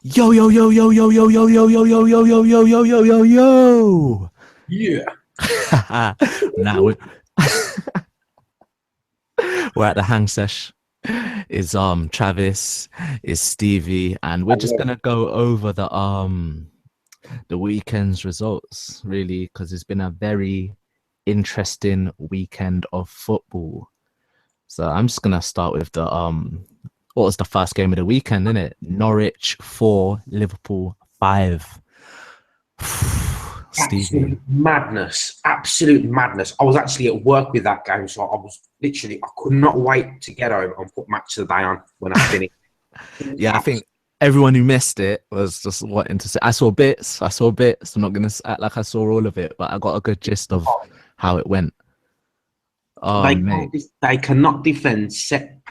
Yo yo yo yo yo yo yo yo yo yo yo yo yo yo yo yo yo. Yeah. Now we're at the hang sesh. Is Travis, is Stevie, and we're just gonna go over the weekend's results really because it's been a very interesting weekend of football. So I'm just gonna start with the what was the first game of the weekend, innit? Norwich 4, Liverpool 5. Stevie. Absolute madness. Absolute madness. I was actually at work with that game, so I could not wait to get home and put Match of the Day on when I finished. Yeah, I think everyone who missed it was just wanting to say. I saw bits. I'm not gonna act like I saw all of it, but I got a good gist of how it went. Oh, mate. They cannot defend set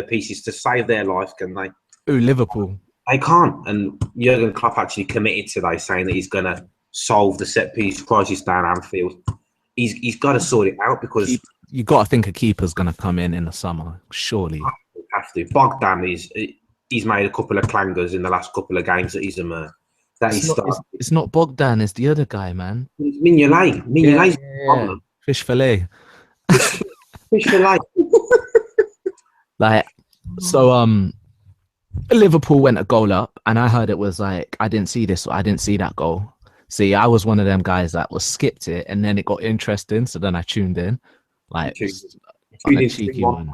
pieces to save their life, can they? Ooh, Liverpool. They can't. And Jurgen Klopp actually committed today, saying that he's going to solve the set piece crisis down Anfield. He's got to sort it out because You got to think a keeper's gonna come in the summer, surely. have to. Bogdan he's made a couple of clangers in the last couple of games that he's It's not Bogdan, it's the other guy, man. Mignolet. Mignolet's the problem. Fish fillet. Fish fillet. Like, so Liverpool went a goal up, and I heard it was like I didn't see that goal. See, I was one of them guys that was skipped it, and then it got interesting, so then I tuned in, like on a cheeky one.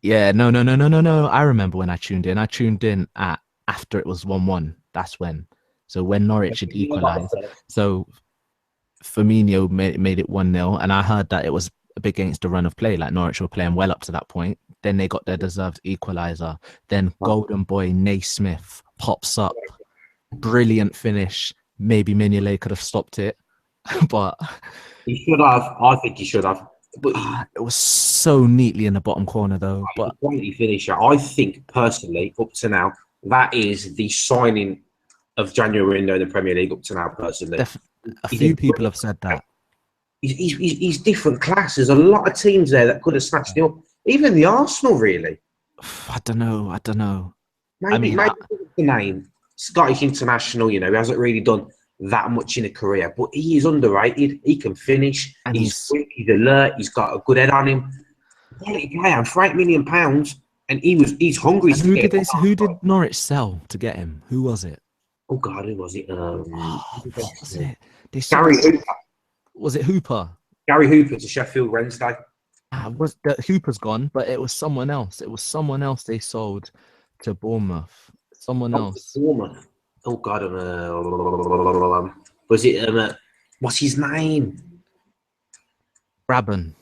Yeah, no. I remember when I tuned in. I tuned in at after it was 1-1. That's when. So when Norwich had equalised, so Firmino made it 1-0, and I heard that it was big against the run of play. Like Norwich were playing well up to that point. Then they got their deserved equaliser. Then Golden Boy Naismith pops up, brilliant finish. Maybe Mignolet could have stopped it, but he should have. I think he should have. But it was so neatly in the bottom corner, though. But quality finisher. I think personally, up to now, that is the signing of January window in the Premier League up to now. Personally, a few people have said that. He's different class. There's a lot of teams there that could have snatched him up. Even the Arsenal, really. I don't know. Maybe the name Scottish international. You know, he hasn't really done that much in a career, but he is underrated. He can finish. And he's quick, he's alert. He's got a good head on him. Quality player for £8 million, and he's hungry. Who did Norwich sell to get him? Who was it? Oh God, who was it? What was it? Gary Hooper. Was it Hooper? Gary Hooper to Sheffield Wednesday. Was the Hooper's gone, but it was someone else. It was someone else they sold to Bournemouth. Someone else. Bournemouth. Oh God, was it? What's his name? Grabban.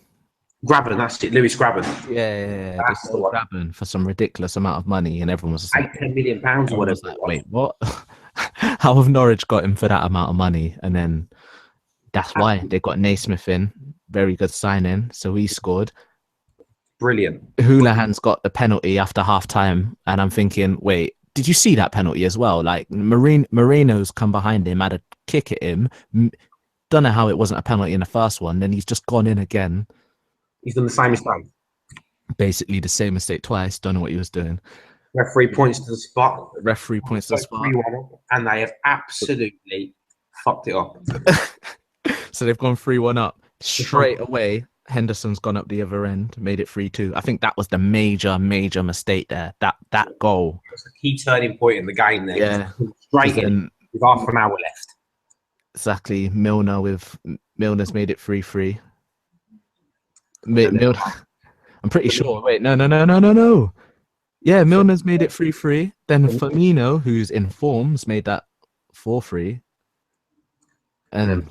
That's it. Lewis Grabban. Yeah. They sold Grabban for some ridiculous amount of money, and everyone was like, £10 million or whatever. Like, wait, what? How have Norwich got him for that amount of money? And then that's why they got Naismith in. Very good signing. So he scored. Brilliant. Houlihan's got the penalty after half time, and I'm thinking, wait, did you see that penalty as well? Like Moreno's come behind him, had a kick at him. Don't know how it wasn't a penalty in the first one. Then he's just gone in again. He's done the same mistake. Basically the same mistake twice. Don't know what he was doing. Referee points to the spot. And they have absolutely fucked it up. So they've gone 3-1 up. Straight away, Henderson's gone up the other end, made it 3-2. I think that was the major mistake there. That goal. It was a key turning point in the game there. Yeah. Straight in with half an hour left. Exactly. Milner's made it 3-3. Milner, I'm pretty sure. Wait, no. Yeah, Milner's made it 3-3. Then Firmino, who's in form's made that 4-3. And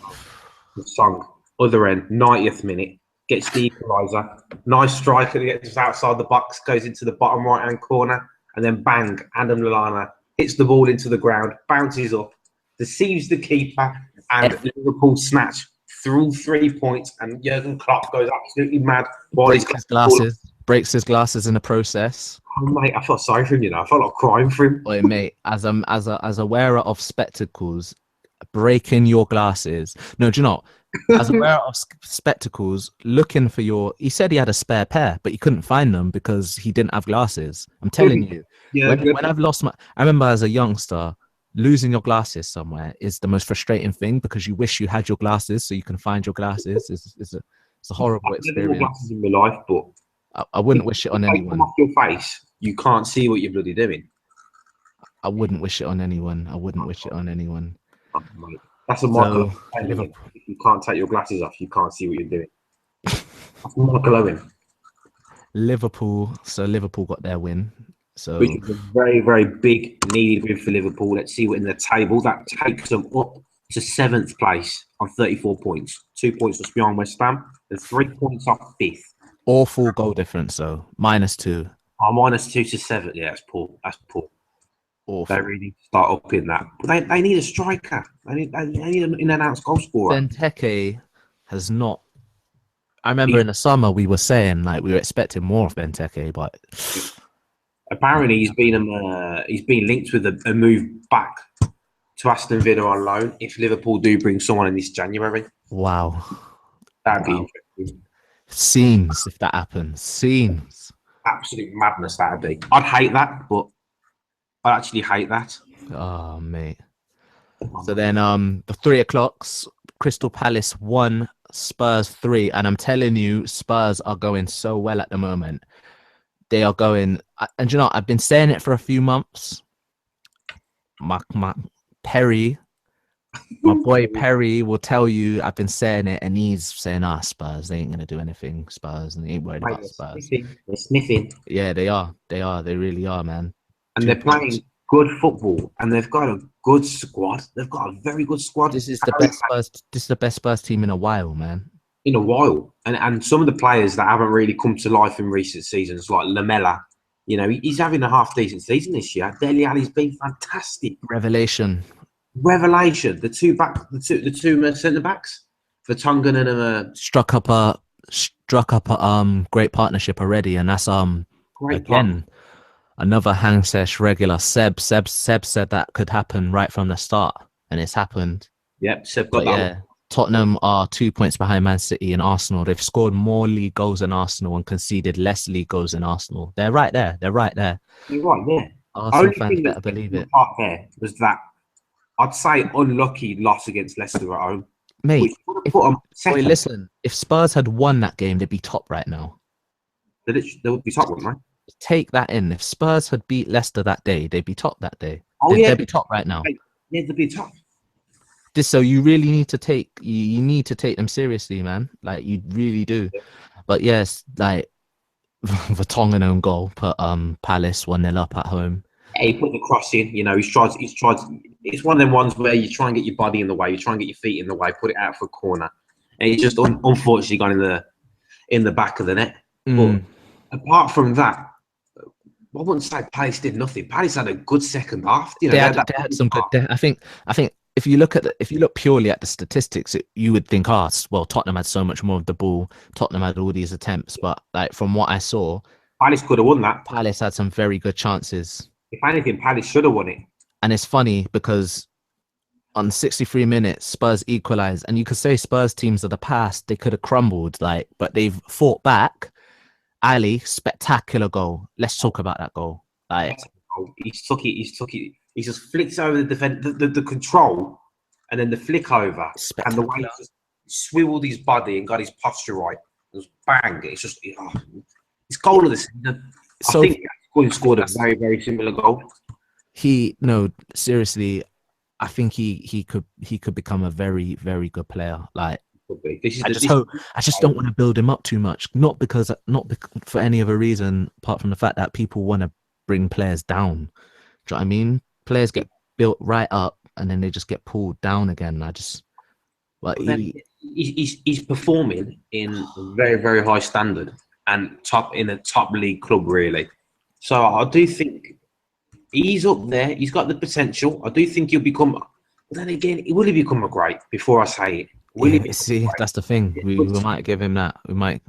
the song, other end, 90th minute, gets the equaliser. Nice striker that gets outside the box, goes into the bottom right-hand corner, and then bang, Adam Lallana hits the ball into the ground, bounces up, deceives the keeper, and Liverpool snatch through 3 points, and Jurgen Klopp goes absolutely mad while breaks his glasses in the process. Oh, mate, I felt sorry for him, you know. I felt like crying for him. Wait, mate, as a wearer of spectacles, breaking your glasses. No, do you know? as a wearer of spectacles, looking for your. He said he had a spare pair, but he couldn't find them because he didn't have glasses. I'm telling you, Yeah, when I've lost my, I remember as a youngster, losing your glasses somewhere is the most frustrating thing because you wish you had your glasses so you can find your glasses. It's a horrible I've never worn experience. glasses in my life, but I wouldn't wish it on if they come anyone. off your face, you can't see what you're bloody doing. I wouldn't wish it on anyone. I wouldn't wish it on anyone. Oh, mate. That's a Michael So Owen. Liverpool, If you can't take your glasses off, you can't see what you're doing. That's Michael Owen. So Liverpool got their win. So Which is a very, very big needed win for Liverpool. Let's see what in the table that takes them up to 7th place on 34 points. 2 points just behind West Ham and 3 points off 5th. awful goal difference. So -2. Oh, -2 to 7. Yeah, that's poor. That's poor. Awful. They really need to start up in that. But they need a striker. They need an in-and-out goal scorer. Benteke has not. I remember in the summer we were saying like we were expecting more of Benteke, but apparently he's been linked with a move back to Aston Villa on loan if Liverpool do bring someone in this January. wow, That'd be interesting. scenes if that happens. Scenes. Absolute madness that'd be. I'd hate that, but I actually hate that. Oh mate. So then the 3 o'clocks, Crystal Palace 1, Spurs 3, and I'm telling you, Spurs are going so well at the moment. They are going, and you know, I've been saying it for a few months. My Perry, my boy Perry will tell you I've been saying it, and he's saying, Spurs, they ain't gonna do anything. Spurs, and they ain't worried about Spurs. They're sniffing. Yeah, they are. They really are, man. And they're playing good football, and they've got a good squad. They've got a very good squad. This is the best Spurs. This is the best Spurs team in a while, man. In a while, and some of the players that haven't really come to life in recent seasons, like Lamela, you know, he's having a half decent season this year. Dele Alli's been fantastic. Revelation. The two centre backs, Vertonghen and struck up a great partnership already, and that's great again another hang sesh regular. Seb said that could happen right from the start, and it's happened. Yep, Seb got that one. Tottenham are 2 points behind Man City and Arsenal. They've scored more league goals than Arsenal and conceded less league goals than Arsenal. They're right there. They're right there. Arsenal fans better believe it. Part there was that I'd say unlucky loss against Leicester at home. Mate, listen, if Spurs had won that game, they'd be top right now. They would be top, wouldn't they? Take that in. If Spurs had beat Leicester that day, they'd be top that day. Oh, they'd be top right now. Yeah, they'd be top. So you really need to take them seriously, man. Like you really do. But yes, like Vertonghen own goal put Palace 1-0 up at home. Yeah, he put the cross in. You know, he's tried. It's one of them ones where you try and get your body in the way, you try and get your feet in the way, put it out for a corner, and he's just unfortunately gone in the back of the net. But apart from that, I wouldn't say Palace did nothing. Palace had a good second half. You know, they had some good. I think if you look purely at the statistics, you would think, well, Tottenham had so much more of the ball. Tottenham had all these attempts, but like from what I saw, Palace could have won that. Palace had some very good chances. If anything, Palace should have won it. And it's funny because on 63 minutes, Spurs equalised, and you could say Spurs teams of the past, they could have crumbled, but they've fought back. Ali, spectacular goal. Let's talk about that goal. He took it. He just flicks over the control, and then the flick over, and the way he just swiveled his body and got his posture right. It was bang. It's just it's goal of the season. I think he scored a very, very similar goal. Seriously, I think he could become a very, very good player. Like I just don't want to build him up too much. Not for any other reason apart from the fact that people want to bring players down. Do you know what I mean? Players get built right up and then they just get pulled down again. He's performing in a very, very high standard and in a top league club, really. So I do think he's up there. He's got the potential. I do think he'll become. But then again, will he become a great? Before I say it, see, that's the thing. We might give him that. We might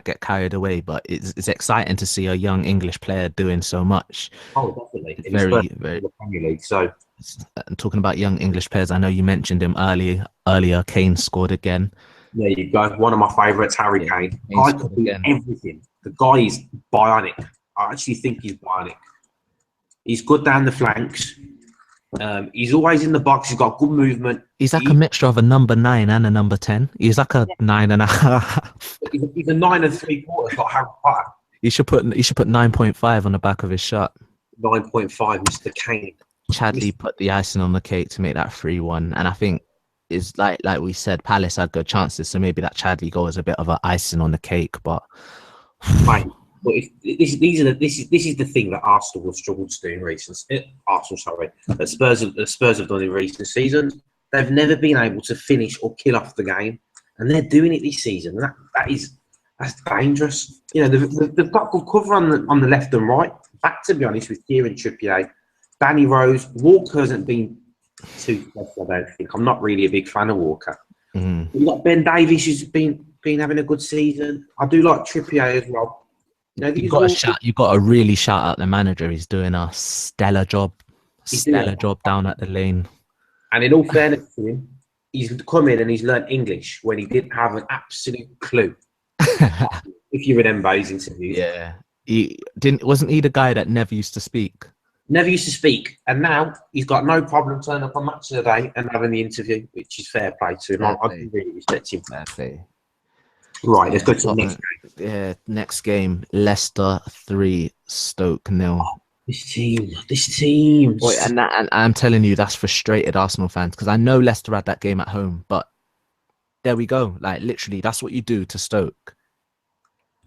get carried away, but it's exciting to see a young English player doing so much. Oh, definitely. Very, very Premier League. So And talking about young English players, I know you mentioned him earlier. Kane scored again. There you go. One of my favourites, Harry Yeah, Kane. Kane I scored can do again. everything. The guy is bionic. I actually think he's bionic. He's good down the flanks. He's always in the box. He's got good movement. He's like a mixture of a number 9 and a number 10. He's like a 9.5. He's a 9 3/4, like Harry Potter. You should put 9.5 on the back of his shirt. 9.5, Mr. Kane. Chadley put the icing on the cake to make that 3-1, and I think is like we said, Palace had good chances, so maybe that Chadley goal is a bit of an icing on the cake. But Right. But this is the thing that Arsenal have struggled to do in recent that Spurs have done in recent seasons. They've never been able to finish or kill off the game, and they're doing it this season. That's dangerous. You know, they've got good cover on the left and right. Back to be honest with Kieran Trippier, Danny Rose, Walker hasn't been too best, I don't think. I'm not really a big fan of Walker. You've got Ben Davies who's been having a good season. I do like Trippier as well. You know, you got to really shout out the manager. He's doing a stellar job. Stellar job down at the lane. And in all fairness to him, he's come in and he's learned English when he didn't have an absolute clue. If you remember his interviews. Yeah. Wasn't he the guy that never used to speak? Never used to speak, and now he's got no problem turning up on Match of the Day and having the interview, which is fair play to him. I really respect him. Fair play. Right, let's go to the next game. Yeah, next game, Leicester 3, Stoke 0. This team. Boy, and I'm telling you, that's frustrated Arsenal fans, because I know Leicester had that game at home, but there we go. Like, literally, that's what you do to Stoke.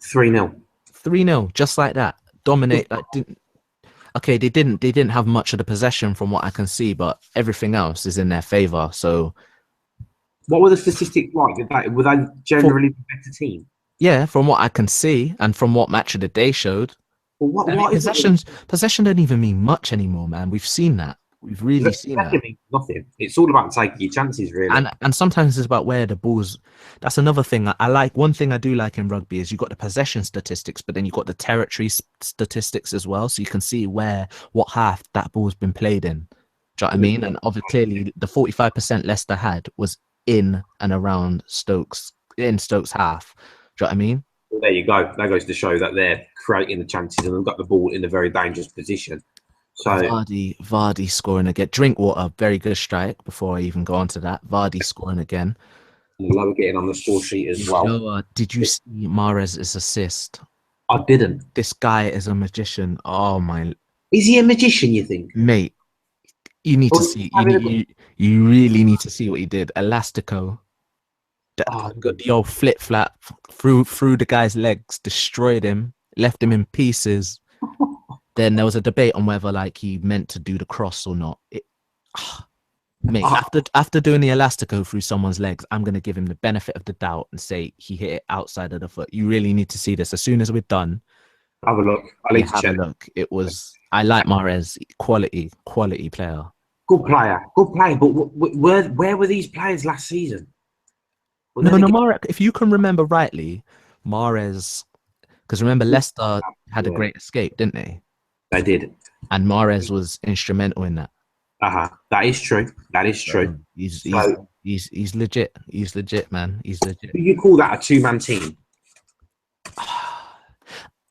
3-0. 3-0, just like that. Dominate. They didn't have much of the possession from what I can see, but everything else is in their favour. So, what were the statistics like? Were they generally the better team? Yeah, from what I can see and from what Match of the Day showed. Well, possession don't even mean much anymore, man. We've seen that. We've really seen that. Means nothing. It's all about taking your chances, really. And sometimes it's about where the ball's. That's another thing I like. One thing I do like in rugby is you got the possession statistics, but then you got the territory statistics as well, so you can see what half that ball's been played in. Do you know what I mean? And obviously, clearly, the 45% Leicester had was in and around Stoke's half. Do you know what I mean? Well, there you go. That goes to show that they're creating the chances and they've got the ball in a very dangerous position. So Vardy scoring again. Drinkwater, very good strike. Before I even go on to that, Vardy scoring again. Lower getting on the score sheet as well. Did you see Mahrez's assist? I didn't. This guy is a magician. Oh my! Is he a magician? You think, mate? You need to see. You really need to see what he did. Elastico. The old flip flap through the guy's legs, destroyed him, left him in pieces. Then there was a debate on whether he meant to do the cross or not. Mate, after doing the elastico through someone's legs, I'm gonna give him the benefit of the doubt and say he hit it outside of the foot. You really need to see this. As soon as we're done, have a look. Have a look. It was. I like Mahrez. Quality player. Good player. But where were these players last season? No, Mahrez. If you can remember rightly, Mahrez. Because remember, Leicester had a great escape, didn't they? They did. And Mahrez was instrumental in that. That is true. He's legit. He's legit, man. He's legit. Do you call that a two-man team?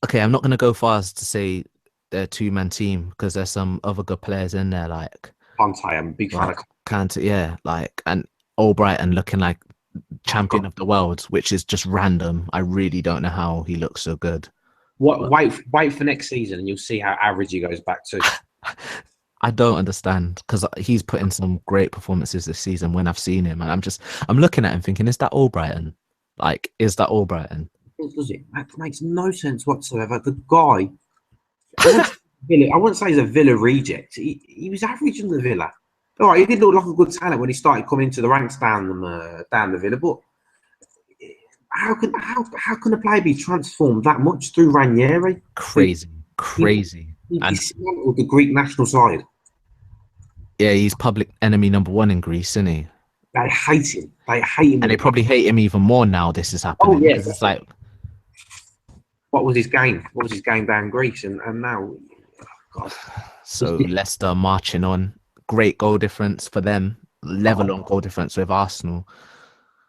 Okay, I'm not going to go far as to say they're a two-man team because there's some other good players in there, like Conte. I'm a big fan of Conte. Yeah, and Albrighton looking like champion of the world, which is just random. I really don't know how he looks so good. Wait for next season and you'll see how average he goes back to. I don't understand because he's put in some great performances this season when I've seen him, and I'm looking at him thinking, is that Albrighton? Is that Albrighton? Does it? That makes no sense whatsoever. The guy, I wouldn't say he's a Villa reject. He was average in the Villa. All right, he did look like a good talent when he started coming into the ranks down the Villa, but how can a player be transformed that much through Ranieri? Crazy. And with the Greek national side. Yeah, he's public enemy number 1 in Greece, isn't he? They hate him. And they probably hate him even more now this is happening. Oh, yeah. It's like, what was his game? What was his game down in Greece? And now, God. So Leicester marching on. great goal difference for them, level on goal difference with Arsenal.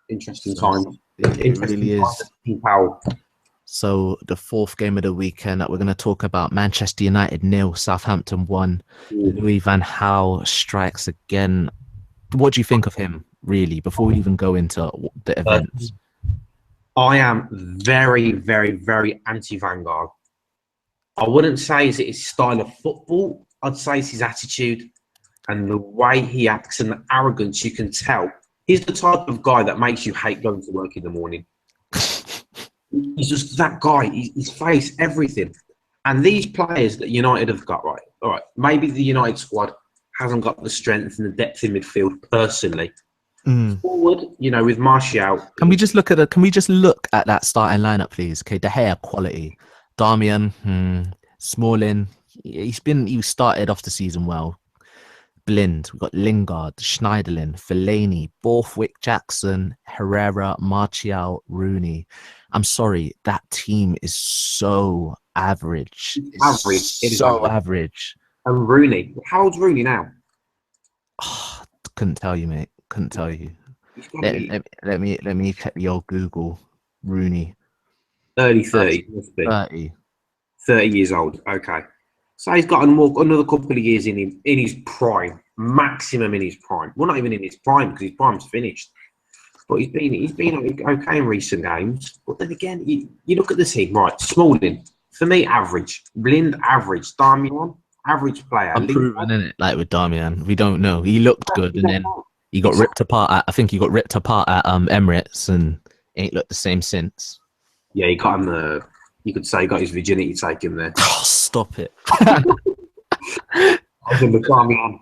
Interesting So time. it really Interesting is. time. Powell. So the fourth game of the weekend that we're going to talk about: Manchester United 0, Southampton 1. Louis van Gaal strikes again. What do you think of him, really, before we even go into the events? I am very, very, very anti-Van Gaal. I wouldn't say it's his style of football. I'd say it's his attitude and the way he acts and the arrogance. You can tell he's the type of guy that makes you hate going to work in the morning. He's just that guy. His face, everything. And these players that United have got, right? All right, maybe the United squad hasn't got the strength and the depth in midfield personally. Forward, with Martial. Can we just look at that starting lineup, please? Okay, De Gea quality, Darmian, Smalling. He started off the season well. Blind, we've got Lingard, Schneiderlin, Fellaini, Borthwick, Jackson, Herrera, Martial, Rooney. I'm sorry, that team is so average. It's so average. And Rooney, how old's Rooney now? Oh, couldn't tell you, mate. Couldn't tell you. Let me check the old Google. Rooney. Early 30s, must be. 30 years old. Okay. So he's got another couple of years in his prime, maximum in his prime. Well, not even in his prime because his prime's finished. But he's been okay in recent games. But then again, you look at the team, right? Smalling, for me, average. Blind, average. Darmian, average player. Unproven, isn't it? Like with Darmian, we don't know. He looked good, and then he got ripped apart. I think he got ripped apart at Emirates, and ain't looked the same since. Yeah, he got him. You could say he got his virginity taken there. Oh, stop it! I was in the Darmian.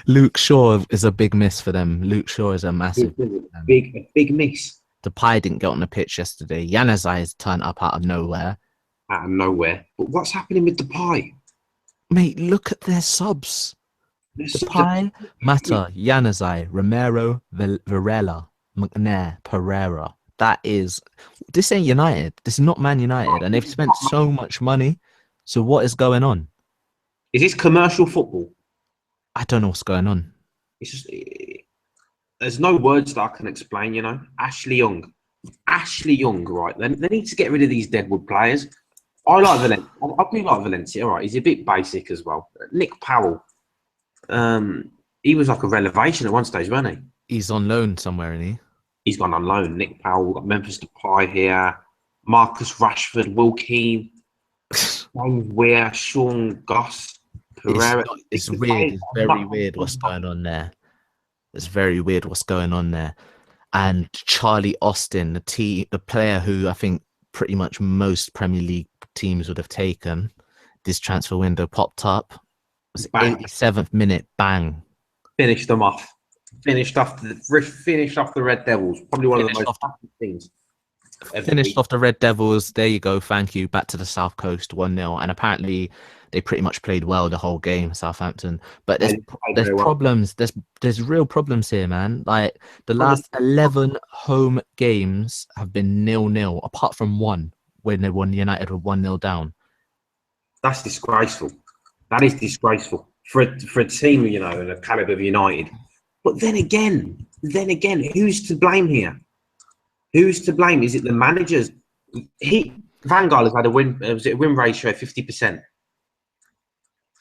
Luke Shaw is a big miss for them. Luke Shaw is a massive big miss. Depay didn't get on the pitch yesterday. Januzaj has turned up out of nowhere. Out of nowhere. But what's happening with Depay? Mate, look at their subs. Depay, Mata, Januzaj, Romero, Varela, McNair, Pereira. This ain't United. This is not Man United. And they've spent so much money. So what is going on? Is this commercial football? I don't know what's going on. It's just, there's no words that I can explain, Ashley Young, right? They need to get rid of these deadwood players. I like Valencia. I do like Valencia, right? He's a bit basic as well. Nick Powell, he was like a revelation at one stage, wasn't he? He's on loan somewhere, isn't he? He's gone on loan. Nick Powell, we've got Memphis Depay here, Marcus Rashford, Will Keane, James Weir, Sean Goss, Pereira. It's weird. It's very weird what's going on there. It's very weird what's going on there. And Charlie Austin, the player who I think pretty much most Premier League teams would have taken, this transfer window popped up. It was 87th minute, bang. Finished them off. Finished off the Red Devils. Probably one of the most happy things. Finished off the Red Devils. There you go. Thank you. Back to the South Coast, 1-0. And apparently they pretty much played well the whole game, Southampton. But there's problems. There's real problems here, man. Like the last 11 home games have been 0-0, apart from one when they won United with 1-0 down. That's disgraceful. That is disgraceful for a team, in the caliber of United. But then again, who's to blame here? Who's to blame? Is it the managers? Van Gaal has had a win ratio of 50%. If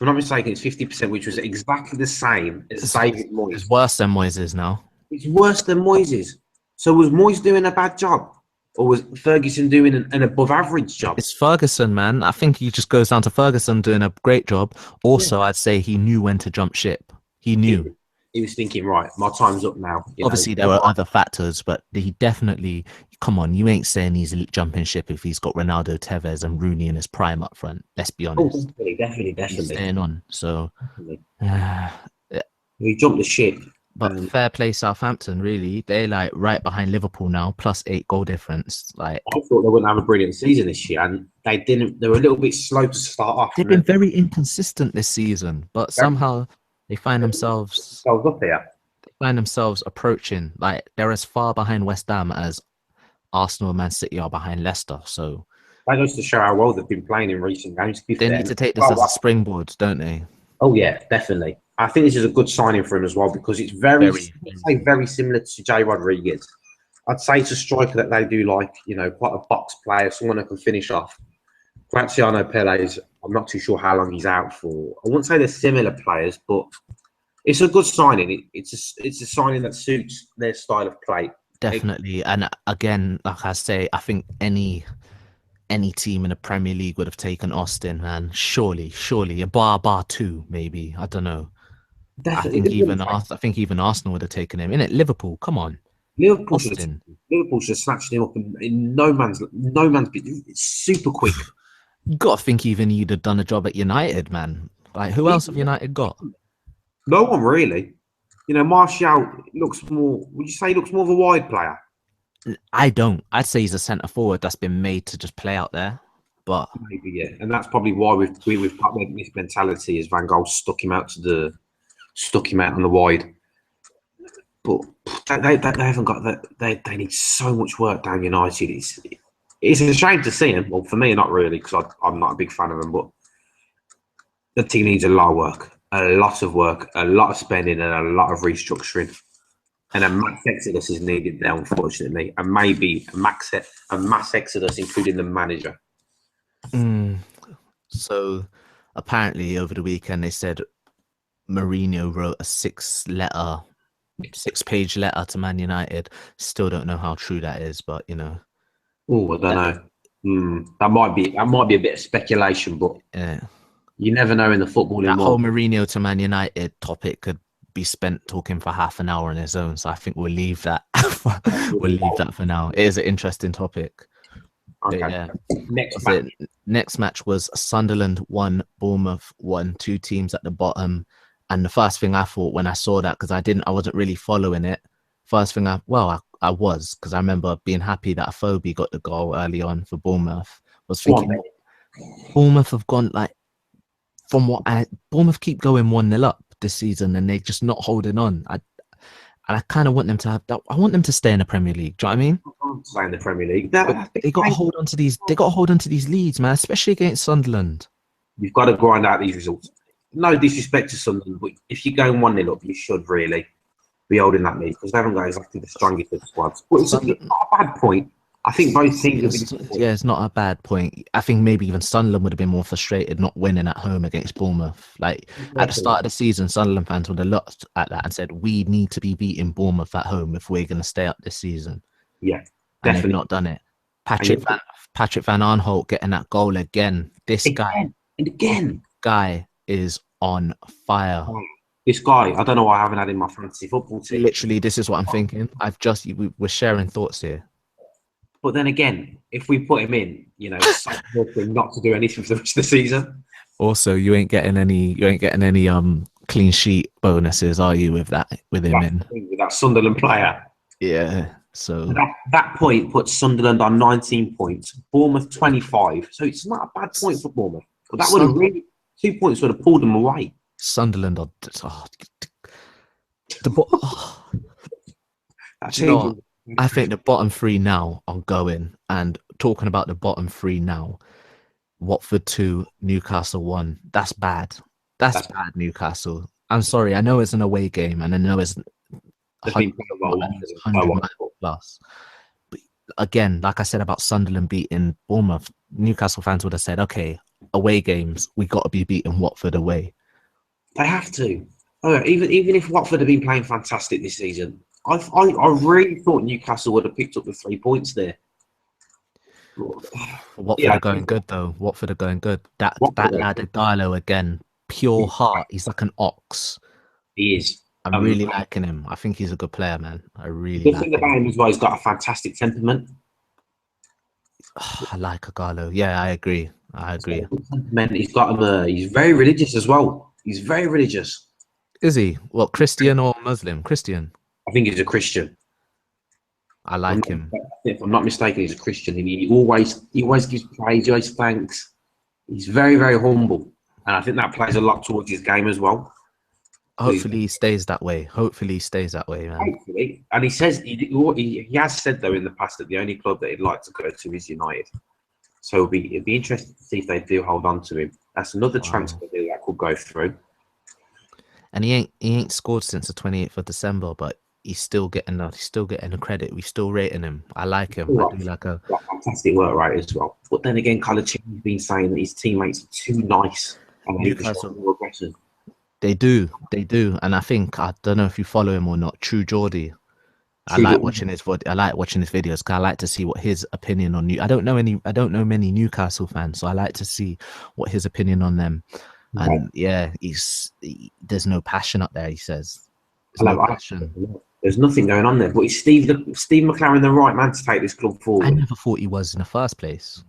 I'm not mistaken, it's 50%, which was exactly the same as David Moyes. It's worse than Moyes now. It's worse than Moyes. So was Moyes doing a bad job? Or was Ferguson doing an above-average job? It's Ferguson, man. I think he just goes down to Ferguson doing a great job. Also, I'd say he knew when to jump ship. He knew. He was thinking, right, my time's up now. Obviously, there were other factors, but he definitely... Come on, you ain't saying he's jumping ship if he's got Ronaldo, Tevez, and Rooney in his prime up front. Let's be honest. Oh, definitely. He's staying on. So... He jumped the ship. But fair play Southampton, really. They're like right behind Liverpool now, +8 goal difference. Like I thought they wouldn't have a brilliant season this year, and they didn't. They were a little bit slow to start off. They've been very inconsistent this season, but somehow they find themselves up here. They find themselves approaching. Like they're as far behind West Ham as Arsenal and Man City are behind Leicester. So That goes to show how well they've been playing in recent games. To be They fair. need to take this as a springboard, don't they? Oh yeah, definitely. I think this is a good signing for him as well because it's very similar to Jay Rodriguez. I'd say it's a striker that they do like, quite a box player, someone who can finish off. Graziano Pele's, I'm not too sure how long he's out for. I wouldn't say they're similar players, but it's a good signing. It's a signing that suits their style of play. Definitely. And again, like I say, I think any team in the Premier League would have taken Aston, man. Surely, a bar two, maybe. I don't know. Definitely. I think even Arsenal would have taken him. Innit? Liverpool, come on. Liverpool should have snatched him up in no man's. It's super quick. You got to think even he'd have done a job at United, man. Like, who else have United got? No one really. Martial looks more. Would you say he looks more of a wide player? I don't. I'd say he's a centre forward that's been made to just play out there. But maybe, yeah, and that's probably why we've got this mentality is Van Gaal stuck him out on the wide. But they haven't got that. They need so much work down United. It's a shame to see him. Well, for me, not really, because I'm not a big fan of them. But the team needs a lot of work, a lot of spending, and a lot of restructuring. And a mass exodus is needed there, unfortunately, and maybe a mass exodus, including the manager. So, apparently, over the weekend, they said Mourinho wrote a 6-page letter to Man United. Still don't know how true that is, but Oh, I don't know. That might be a bit of speculation, but you never know in the footballing world. That whole Mourinho to Man United topic could be spent talking for half an hour on his own. So I think we'll leave that. We'll leave that for now. It is an interesting topic. Okay. Yeah. Next match was Sunderland 1, Bournemouth 1. Two teams at the bottom. And the first thing I thought when I saw that, because I wasn't really following it. First thing I was, because I remember being happy that Afobe got the goal early on for Bournemouth. Was thinking Bournemouth have gone Bournemouth keep going 1-0 up this season and they're just not holding on. I kind of want them to have that. I want them to stay in the Premier League. Do you know what I mean? Stay in the Premier League. They got to hold on to these. They got to hold on to these leads, man. Especially against Sunderland. You've got to grind out these results. No disrespect to Sunderland, but if you're going 1-0 up, you should really be holding that lead because they haven't got exactly the strongest of squads. But it's not a bad point. I think both teams. It's not a bad point. I think maybe even Sunderland would have been more frustrated not winning at home against Bournemouth. Like at the start of the season, Sunderland fans would have looked at that and said, "We need to be beating Bournemouth at home if we're going to stay up this season." Yeah, definitely. And they've not done it. Patrick Van Aanholt getting that goal again. This guy is on fire. This guy, I don't know why I haven't had in my fantasy football team. Literally, this is what I'm thinking. We're sharing thoughts here. But then again, if we put him in, it's not to do anything for the rest of the season. Also, you ain't getting any clean sheet bonuses, are you, with him in? With that Sunderland player. Yeah. So that point puts Sunderland on 19 points, Bournemouth 25. So it's not a bad point for Bournemouth. But that would have 2 points would have pulled them away. Sunderland are I think the bottom three now are going, and talking about the bottom three now, Watford 2, Newcastle 1. That's bad. That's bad, Newcastle. I'm sorry. I know it's an away game, and I know it's 100 plus. But again, like I said about Sunderland beating Bournemouth, Newcastle fans would have said, okay, away games, we got to be beating Watford away. They have to. Even if Watford have been playing fantastic this season, I really thought Newcastle would have picked up the 3 points there. Watford are going good though. Watford are going good. That lad Adilo again, pure heart. He's like an ox. He is. I'm really liking him. I think he's a good player, man. I really the like thing about him as well, he's got a fantastic temperament. I like Adilo. Yeah, I agree. He's got he's very religious as well. He's very religious. Is he? What, Christian or Muslim? Christian. I think he's a Christian. I like him. If I'm not mistaken, he's a Christian. He always gives praise. He always thanks. He's very, very humble, and I think that plays a lot towards his game as well. Hopefully, he stays that way. Man. Hopefully, and he says he has said though in the past that the only club that he'd like to go to is United. So it'd be interesting to see if they do hold on to him. That's another transfer deal that could go through. And he ain't scored since the 28th of December, but he's still getting the credit. We still rating him. I like him. I do like a fantastic work rate as well. But then again, Colaccini's been saying that his teammates are too nice and Newcastle. more aggressive. They do, and I think, I don't know if you follow him or not, True Geordie. I like watching his videos because I like to see what his opinion on I don't know many Newcastle fans, so I like to see what his opinion on them. And yeah, there's no passion up there. He says there's no passion. There's nothing going on there. But is Steve McLaren the right man to take this club forward? I never thought he was in the first place.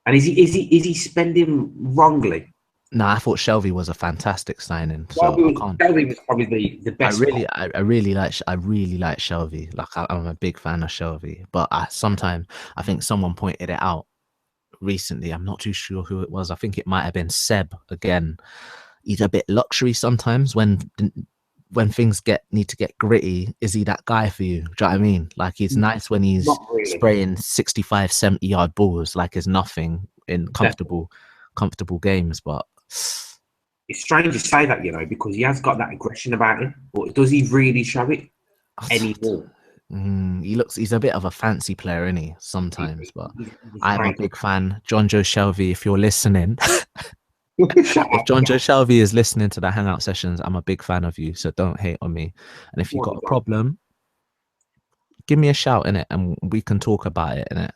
And is he spending wrongly? No, I thought Shelvey was a fantastic signing. So Shelvey was probably the best. I really like Shelvey. Like I'm a big fan of Shelvey. But I think someone pointed it out recently. I'm not too sure who it was. I think it might have been Seb again. He's a bit luxury sometimes when things need to get gritty. Is he that guy for you? Do you know what I mean? Like, he's nice when he's spraying 65, 70 yard balls like it's nothing in comfortable games, but it's strange to say that, because he has got that aggression about him, but does he really show it anymore? He's a bit of a fancy player, isn't he? Sometimes, but I'm a big fan. John Joe Shelvey, if you're listening, if John Joe Shelvey is listening to the Hangout Sessions, I'm a big fan of you, so don't hate on me. And if you've got a problem, give me a shout, innit, and we can talk about it, innit.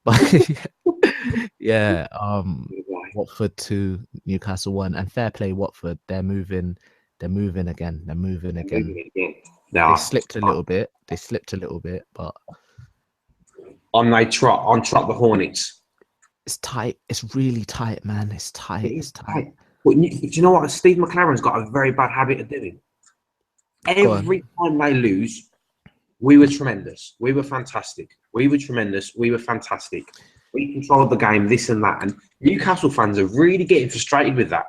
But yeah, Watford 2, Newcastle 1, and fair play Watford. They're moving again. They slipped a little bit, but on trot the Hornets. It's tight. It's really tight, man. It's tight. But do you know what? Steve McLaren's got a very bad habit of doing. Every time they lose, we were tremendous. We were fantastic. We were tremendous. We were fantastic. We controlled the game, this and that. And Newcastle fans are really getting frustrated with that.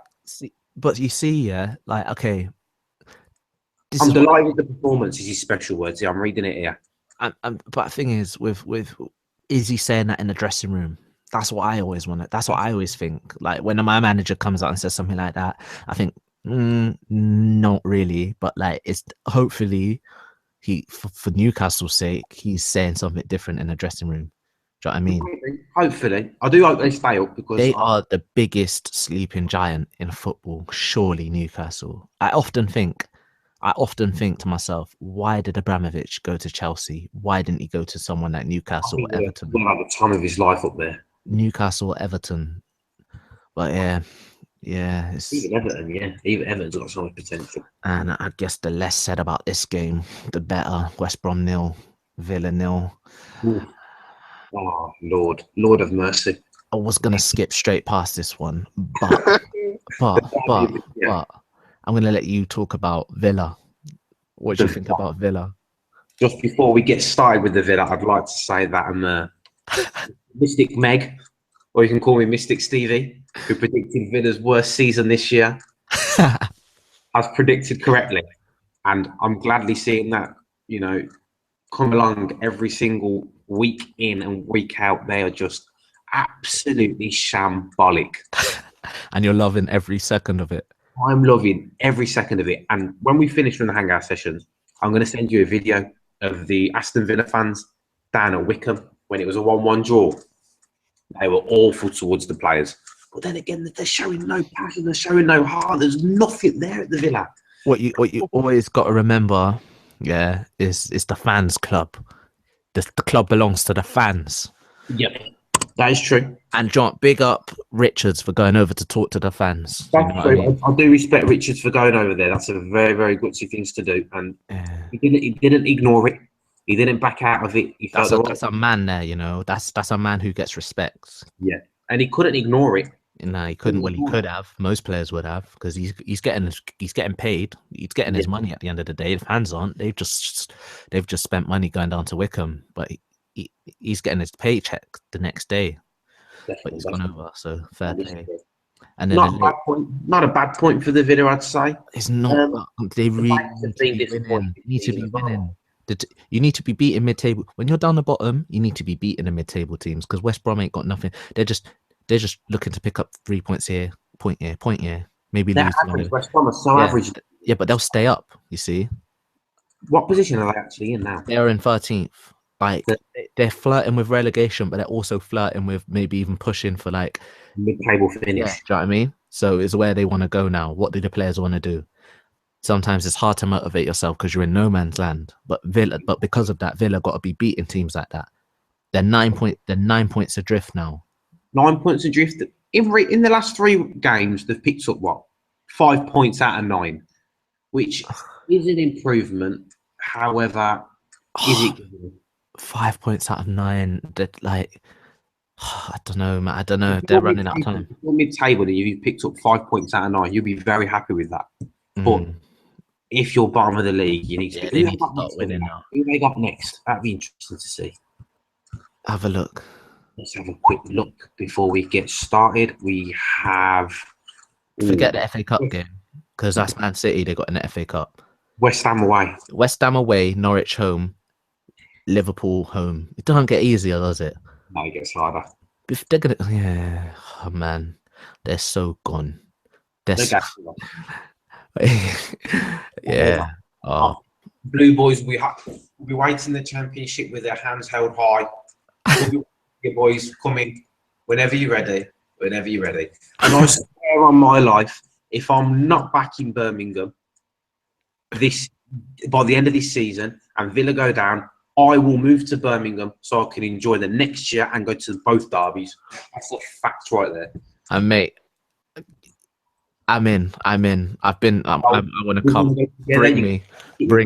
But you see, yeah, like, okay. I'm delighted with the performance, is his special words. Yeah, I'm reading it here. But the thing is, is he saying that in the dressing room? That's what I always want. That's what I always think. Like, when my manager comes out and says something like that, I think, not really. But like, it's hopefully for Newcastle's sake, he's saying something different in the dressing room. Do you know what I mean? Hopefully. I do hope they stay up, because they are the biggest sleeping giant in football. Surely Newcastle. I often think to myself, why did Abramovich go to Chelsea? Why didn't he go to someone like Newcastle or Everton? He'll have the time of his life up there. Newcastle or Everton. But yeah. Even Everton's got so much potential. And I guess the less said about this game, the better. West Brom 0, Villa 0. Oh, Lord of mercy. I was gonna skip straight past this one, but I'm gonna let you talk about Villa. What do you think about Villa? Just before we get started with the Villa, I'd like to say that I'm Mystic Meg, or you can call me Mystic Stevie, who predicted Villa's worst season this year, has predicted correctly. And I'm gladly seeing that, come along every single week in and week out. They are just absolutely shambolic. And you're loving every second of it. I'm loving every second of it. And when we finish from the Hangout Sessions, I'm going to send you a video of the Aston Villa fans down at Wickham when it was a 1-1 draw. They were awful towards the players. But then again, they're showing no passion. They're showing no heart. There's nothing there at the Villa. What you always got to remember, yeah, is the fans club. The club belongs to the fans. Yep, that is true. And John, big up Richards for going over to talk to the fans. That's true. I do respect Richards for going over there. That's a very, very gutsy thing to do. And he didn't ignore it. He didn't back out of it. That's a man there, That's a man who gets respect. Yeah, and he couldn't ignore it. No, he couldn't. Well, he could have. Most players would have, because he's getting paid. He's getting his money at the end of the day. The fans aren't. They've just spent money going down to Wickham, but he's getting his paycheck the next day. Definitely, but he's gone over, so fair play. And then not a bad point for the Villa, I'd say. It's not. They really need to be winning. You need to be beating mid-table. When you're down the bottom, you need to be beating the mid-table teams because West Brom ain't got nothing. They're just looking to pick up 3 points here, point here. Maybe They're lose average. one. West Brom are so Yeah, average. yeah, but they'll stay up. You see, What position are they actually in now? they're in 13th. Like The they're flirting with relegation, but they're also flirting with maybe even pushing for like mid-table yeah. finish. Do you know what I mean? So it's where they want to go now. What do the players want to do? Sometimes it's hard to motivate yourself because you're in no man's land. But because of that, Villa got to be beating teams like that. They're 9 points adrift now. 9 points adrift. In the last 3 games, they've picked up what 5 points out of 9, which is an improvement. However, is it 5 points out of 9? That like, I don't know, man. I don't know. They're running out of time. If you're mid-table and you've picked up 5 points out of 9, you'll be very happy with that. But if you're bottom of the league, you need to. Yeah, they need to start winning now. Who they got next? That'd be interesting to see. Have a look. Let's have a quick look before we get started. We have. Forget the FA Cup game because that's Man City. They got in the FA Cup. West Ham away. West Ham away. Norwich home. Liverpool home. It doesn't get easier, does it? No, it gets harder. If they're gonna, yeah, oh man, they're so gone. Yeah. Oh. Blue boys, we'll be waiting the championship with their hands held high. Your boys coming whenever you're ready. Whenever you're ready. And I swear on my life, if I'm not back in Birmingham by the end of this season and Villa go down, I will move to Birmingham so I can enjoy the next year and go to both derbies. That's a fact right there. And mate, I'm in. I want to come. Bring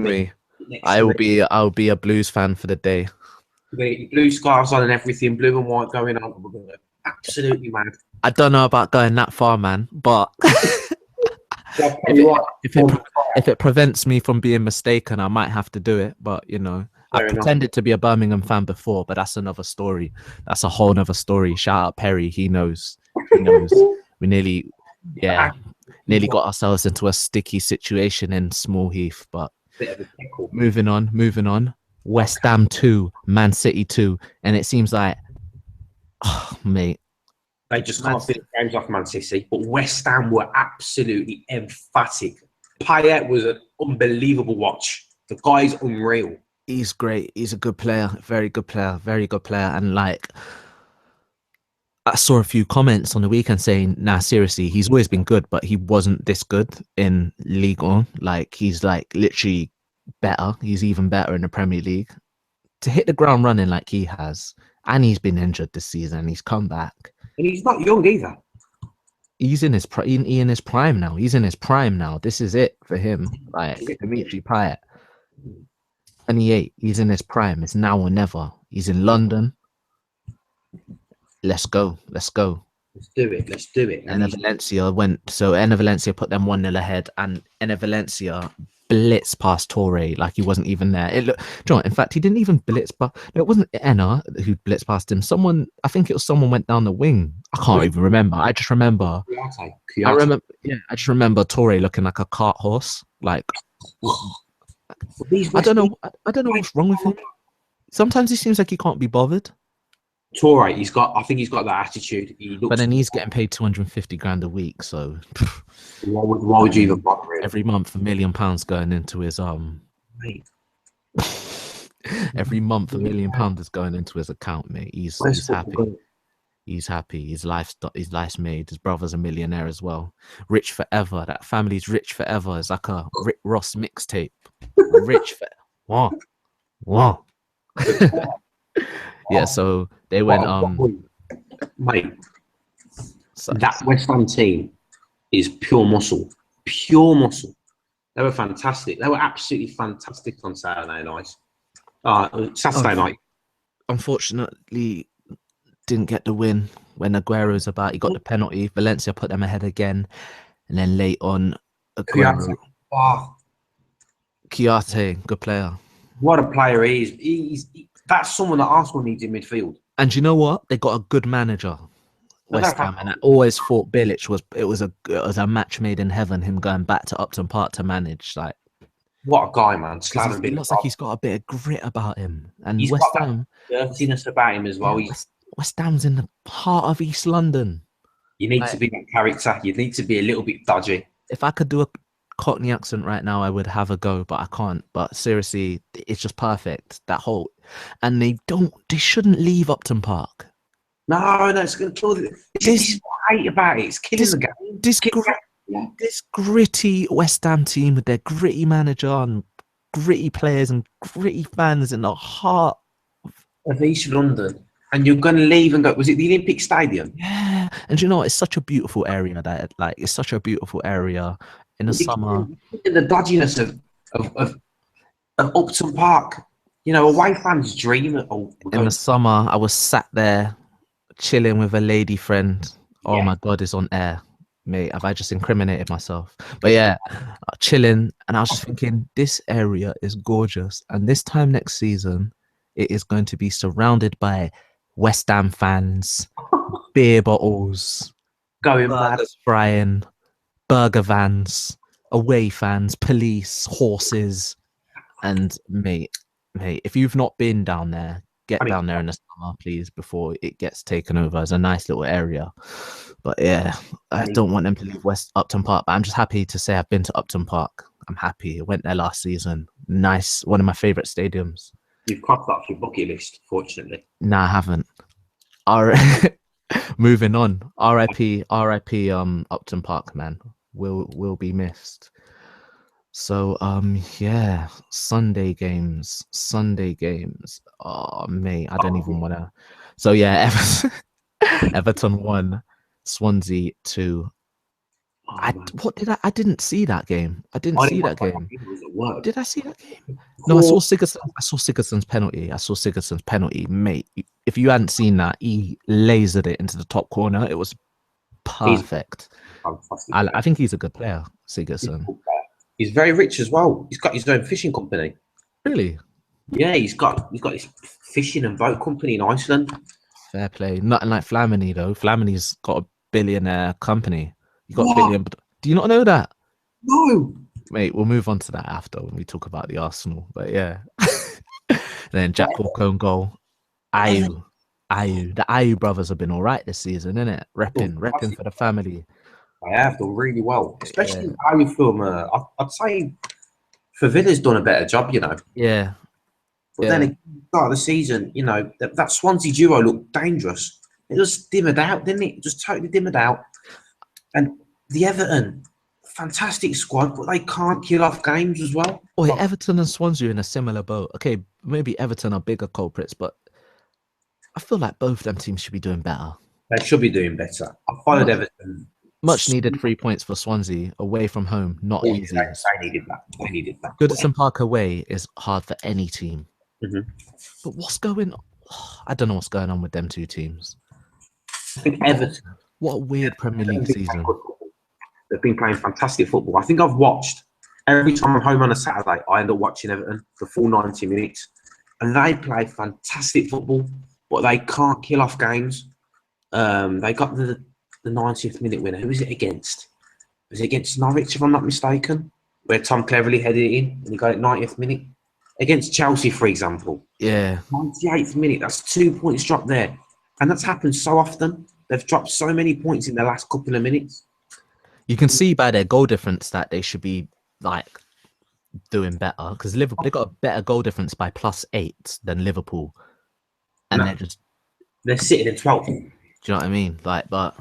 me. I'll be a Blues fan for the day. Blue scarves on and everything, blue and white going on. We're going to go absolutely mad. I don't know about going that far, man, but if it prevents me from being mistaken, I might have to do it. But you know, I pretended to be a Birmingham fan before, but that's another story. That's a whole other story. Shout out Perry, he knows. We nearly got ourselves into a sticky situation in Small Heath, but moving on. West Ham 2, Man City 2, and it seems like, oh, mate, they just can't finish games off Man City. But West Ham were absolutely emphatic. Payet was an unbelievable watch. The guy's unreal. He's great. He's a good player, very good player, and like, I saw a few comments on the weekend saying, nah, seriously, he's always been good, but he wasn't this good in Ligue 1. Like, he's like literally better. He's even better in the Premier League. To hit the ground running like he has, and he's been injured this season, and he's come back. And he's not young either. He's in his prime now. This is it for him. Like, Dimitri Payet. 28. He's in his prime. It's now or never. He's in London. Let's go. Let's do it. And Valencia put them 1-0 ahead, and Valencia blitz past Torre like he wasn't even there. It looked, John. In fact, he didn't even blitz, but no, it wasn't Enna who blitzed past him. I think it was someone went down the wing. I can't even remember. I just remember. I just remember Torre looking like a cart horse. Like, I don't know what's wrong with him. Sometimes he seems like he can't be bothered. Torre, I think he's got that attitude. But then he's getting paid 250 grand a week, so why would you even bother him? Every month, £1 million going into his mate. Every month, £1 million is going into his account, mate. He's happy. He's happy. His life's made. His brother's a millionaire as well. Rich forever. That family's rich forever. It's like a Rick Ross mixtape. Rich for what? Yeah, so they went mate. That West Ham team is pure muscle. They were fantastic. They were absolutely fantastic on Saturday night. Unfortunately, didn't get the win when Aguero's about. He got the penalty. Valencia put them ahead again, and then late on, Aguero. Chiarte, good player. What a player he is. That's someone that Arsenal needs in midfield. And you know what? They got a good manager, West Ham, and I always thought Bilic was a match made in heaven. Him going back to Upton Park to manage, like, What a guy, man! 'Cause Slamming he big. looks like he's got a bit of grit about him. And He's West got that Ham, dirtiness about him as well. yeah, West Ham's in the heart of East London. You need to Like, be that character. You need to be a little bit dodgy. if I could do a Cockney accent right now, I would have a go, but I can't. But seriously, it's just perfect. That whole, and they shouldn't leave Upton Park. No, it's going to kill the. This is what I hate about it. It's killing This the game. this this gritty West Ham team with their gritty manager and gritty players and gritty fans in the heart. Of East London, and you're going to leave and go. Was it the Olympic Stadium? Yeah, and you know it's such a beautiful area that like it's such a beautiful area in the summer. The dodginess of Upton Park. You know, away fans dream of. In the summer, I was sat there chilling with a lady friend. Oh Yeah. my god, it's on air, mate. Have I just incriminated myself? But yeah, chilling, and I was just thinking, this area is gorgeous, and this time next season, it is going to be surrounded by West Ham fans, beer bottles, Going mad. burgers frying, burger vans, away fans, police, horses, and mate, if you've not been down there, get down there in the summer, please, before it gets taken over. It's a nice little area. But yeah, I don't want them to leave West Upton Park. But I'm just happy to say I've been to Upton Park. I'm happy. I went there last season. Nice, one of my favourite stadiums. You've crossed that off your bucket list, fortunately. No, I haven't. Moving on. R.I.P. Upton Park, man. Will be missed. So yeah, Sunday games. Oh mate, I don't even wanna. So yeah, Everton 1, Swansea 2. I didn't see that game. I didn't see that game. Did I see that game? No, I saw Sigurdsson's penalty. Mate. If you hadn't seen that, he lasered it into the top corner. It was perfect. I think he's a good player, Sigurdsson. He's very rich as well. He's got his own fishing company. Really? Yeah, he's got his fishing and boat company in Iceland. Fair play. Nothing like Flamini though. Flamini's got a billionaire company. You got a billion. Do you not know that? No. Mate, we'll move on to that after when we talk about the Arsenal. But yeah. Then Jack Walker goal. Ayew. The Ayew brothers have been all right this season, innit? Repping for the family. They have done really well, especially Ayew film. I'd say for Villa's done a better job, you know. Yeah. But then at the start of the season, you know, that Swansea duo looked dangerous. It just dimmered out, didn't it? Just totally dimmered out. And the Everton, fantastic squad, but they can't kill off games as well. Oh, Everton and Swansea are in a similar boat. Okay, maybe Everton are bigger culprits, but I feel like both of them teams should be doing better. They should be doing better. I followed Everton. Much needed 3 points for Swansea away from home. Not easy. They needed that. Goodison Park away is hard for any team. Mm-hmm. But what's going on? I don't know what's going on with them two teams. I think Everton. What a weird Premier League season. They've been playing fantastic football. I think I've watched, every time I'm home on a Saturday, I end up watching Everton the full 90 minutes. And they play fantastic football, but they can't kill off games. They got the 90th minute winner. Who was it against? Was it against Norwich, if I'm not mistaken? Where Tom Cleverley headed it in and he got it 90th minute. Against Chelsea, for example. Yeah. 98th minute, that's 2 points dropped there. And that's happened so often. They've dropped so many points in the last couple of minutes. You can see by their goal difference that they should be like doing better because Liverpool, they got a better goal difference by +8 than Liverpool. And they're sitting in 12th. Do you know what I mean? Like, but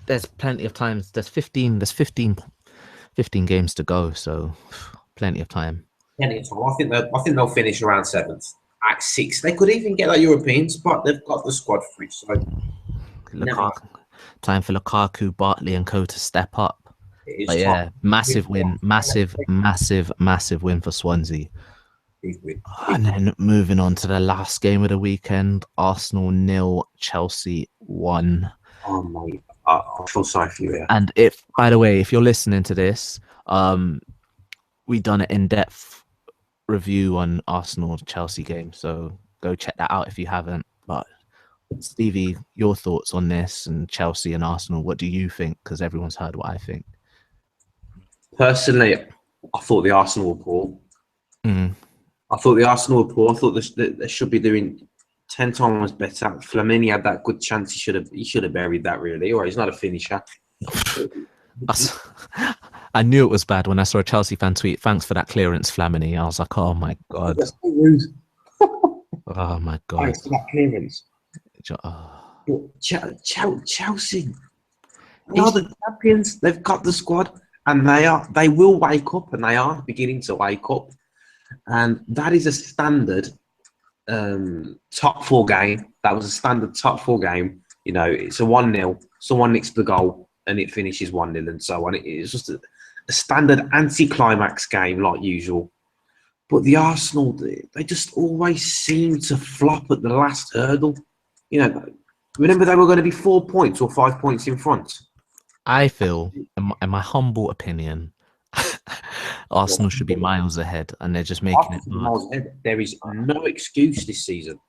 there's plenty of times. There's 15 games to go, so plenty of time. I think they'll finish around 7th. At 6th, they could even get that European spot. They've got the squad free. So time for Lukaku, Bartley, and co to step up. But yeah, massive win, massive win for Swansea. And then moving on to the last game of the weekend: Arsenal 0, Chelsea 1. Oh mate, I feel sorry for you here. And by the way, if you're listening to this, we done an in-depth review on Arsenal Chelsea game, so go check that out if you haven't. But Stevie, your thoughts on this and Chelsea and Arsenal? What do you think? Because everyone's heard what I think. Personally, I thought the Arsenal were poor. Mm. I thought the Arsenal were poor. I thought they should be doing 10 times better. Flamini had that good chance. He should have buried that really. Or he's not a finisher. I s- I knew it was bad when I saw a Chelsea fan tweet, "Thanks for that clearance, Flamini." I was like, "Oh my god, That's so rude. oh my god." Thanks for that clearance. Oh. But Chelsea, they are It's the champions. They've got the squad, and they will wake up, and they are beginning to wake up. And that is a standard top four game. That was a standard top four game. You know, it's a 1-0. Someone nicks the goal, and it finishes 1-0, and so on. It's just a standard anti-climax game, like usual. But the Arsenal, they just always seem to flop at the last hurdle. You know, remember they were going to be 4 points or 5 points in front. I feel, in my humble opinion, Arsenal should be miles ahead, and they're just making it hard. Miles ahead. There is no excuse this season.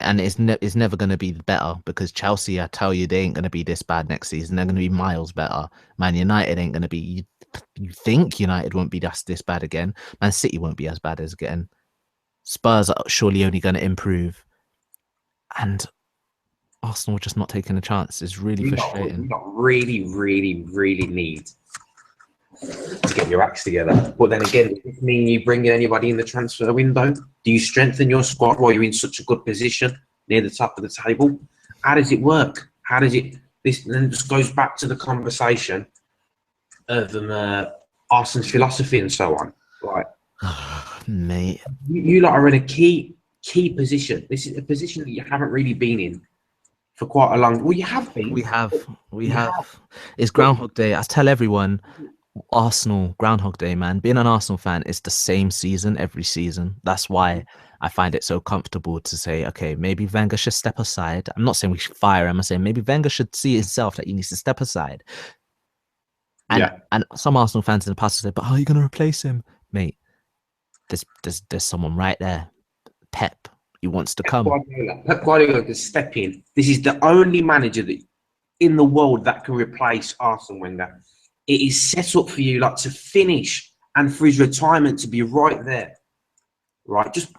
And it's never going to be better because Chelsea, I tell you, they ain't going to be this bad next season. They're going to be miles better. Man United ain't going to be. You think United won't be this bad again? Man City won't be as bad as again. Spurs are surely only going to improve, and Arsenal just not taking a chance. It's really frustrating. You really need to get your acts together. But then again, does this mean you bring in anybody in the transfer window? Do you strengthen your squad while you're in such a good position near the top of the table? How does it work? How does it? This then just goes back to the conversation of Arsenal's philosophy and so on. Right, Mate, you lot are in a key position. This is a position that you haven't really been in for quite a long. Well, you have been. we have. It's Groundhog Day. I tell everyone, Arsenal Groundhog Day, man. Being an Arsenal fan is the same season every season. That's why I find it so comfortable to say, okay, maybe Wenger should step aside. I'm not saying we should fire him. I'm saying maybe Wenger should see himself that he needs to step aside. And some Arsenal fans in the past said, but how are you going to replace him, mate? There's someone right there, Pep. He wants to come. Pep Guardiola can step in. This is the only manager that in the world that can replace Arsene Wenger. It is set up for you like to finish and for his retirement to be right there. Right, just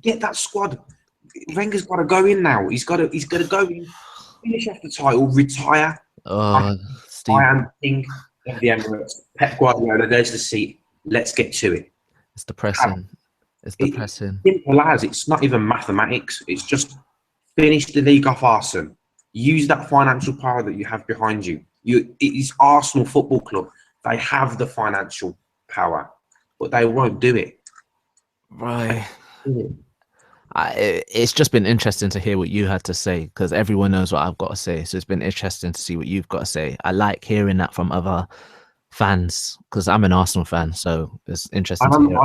get that squad. Wenger's got to go in now. He's got to go in, finish off the title, retire. Steve. I am king of the Emirates. Pep Guardiola, there's the seat. Let's get to it. It's depressing. It's depressing. Simple as it's not even mathematics. It's just finish the league off Arsenal. Use that financial power that you have behind you. It is Arsenal Football Club. They have the financial power, but they won't do it. Right. It's just been interesting to hear what you had to say because everyone knows what I've got to say. So it's been interesting to see what you've got to say. I like hearing that from other fans because I'm an Arsenal fan, so it's interesting to hear.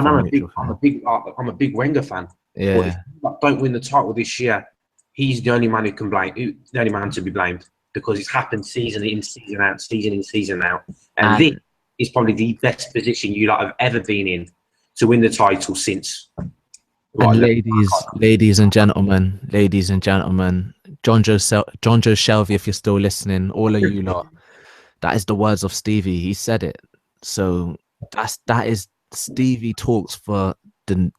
I'm a big Wenger fan. Yeah. But if you don't win the title this year, he's the only man who can blame. The only man to be blamed because it's happened season in, season out, and this is probably the best position you lot have ever been in to win the title since. And ladies and gentlemen, John Joe Shelby, if you're still listening, all of you lot, that is the words of Stevie. He said it. So that is Stevie talks for the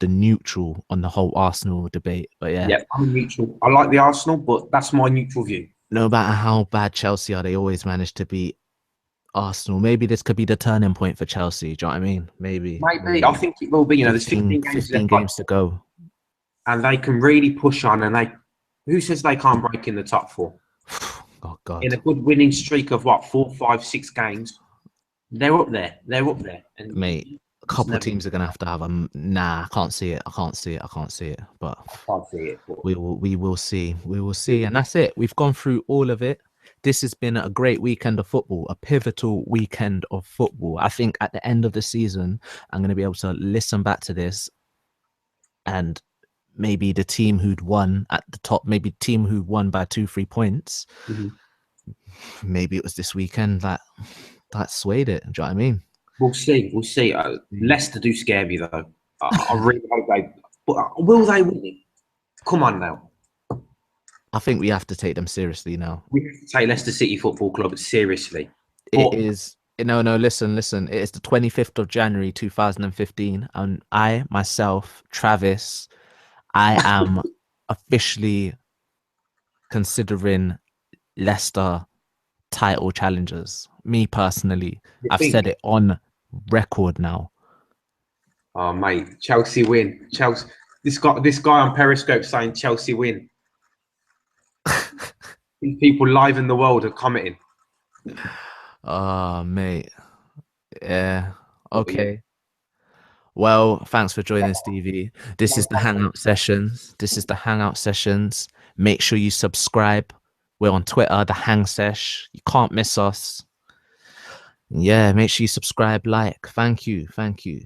neutral on the whole Arsenal debate. But yeah, I'm neutral. I like the Arsenal, but that's my neutral view. No matter how bad Chelsea are, they always manage to beat Arsenal. Maybe this could be the turning point for Chelsea. Do you know what I mean? Maybe. I think it will be. You know, there's 15 games to go, and they can really push on. And who says they can't break in the top four? Oh God! In a good winning streak of 4, 5, 6 games, they're up there. And mate, a couple of teams are gonna have to have them. Nah, I can't see it. But I can't see it. But we will see. We will see. And that's it. We've gone through all of it. This has been a great weekend of football, a pivotal weekend of football. I think at the end of the season, I'm going to be able to listen back to this and maybe the team who'd won at the top, maybe team who won by 2-3 points. Mm-hmm. Maybe it was this weekend that swayed it. Do you know what I mean? We'll see. Leicester do scare me though. I really hope they. But will they win it? Come on now. I think we have to take them seriously now. We have to take Leicester City Football Club seriously. It is No, no, listen. It is the 25th of January 2015, and I myself, Travis, I am officially considering Leicester title challengers. Me personally, You I've said think? it on record now. Oh, mate, Chelsea win. Chelsea. This guy on Periscope saying Chelsea win. These people live in the world are commenting. Oh, mate. Yeah. Oh, yeah. Okay. Well, thanks for joining, Stevie. This is the Hangout Sessions. This is the Hangout Sessions. Make sure you subscribe. We're on Twitter, the Hang Sesh. You can't miss us. Yeah, make sure you subscribe, like. Thank you. Thank you.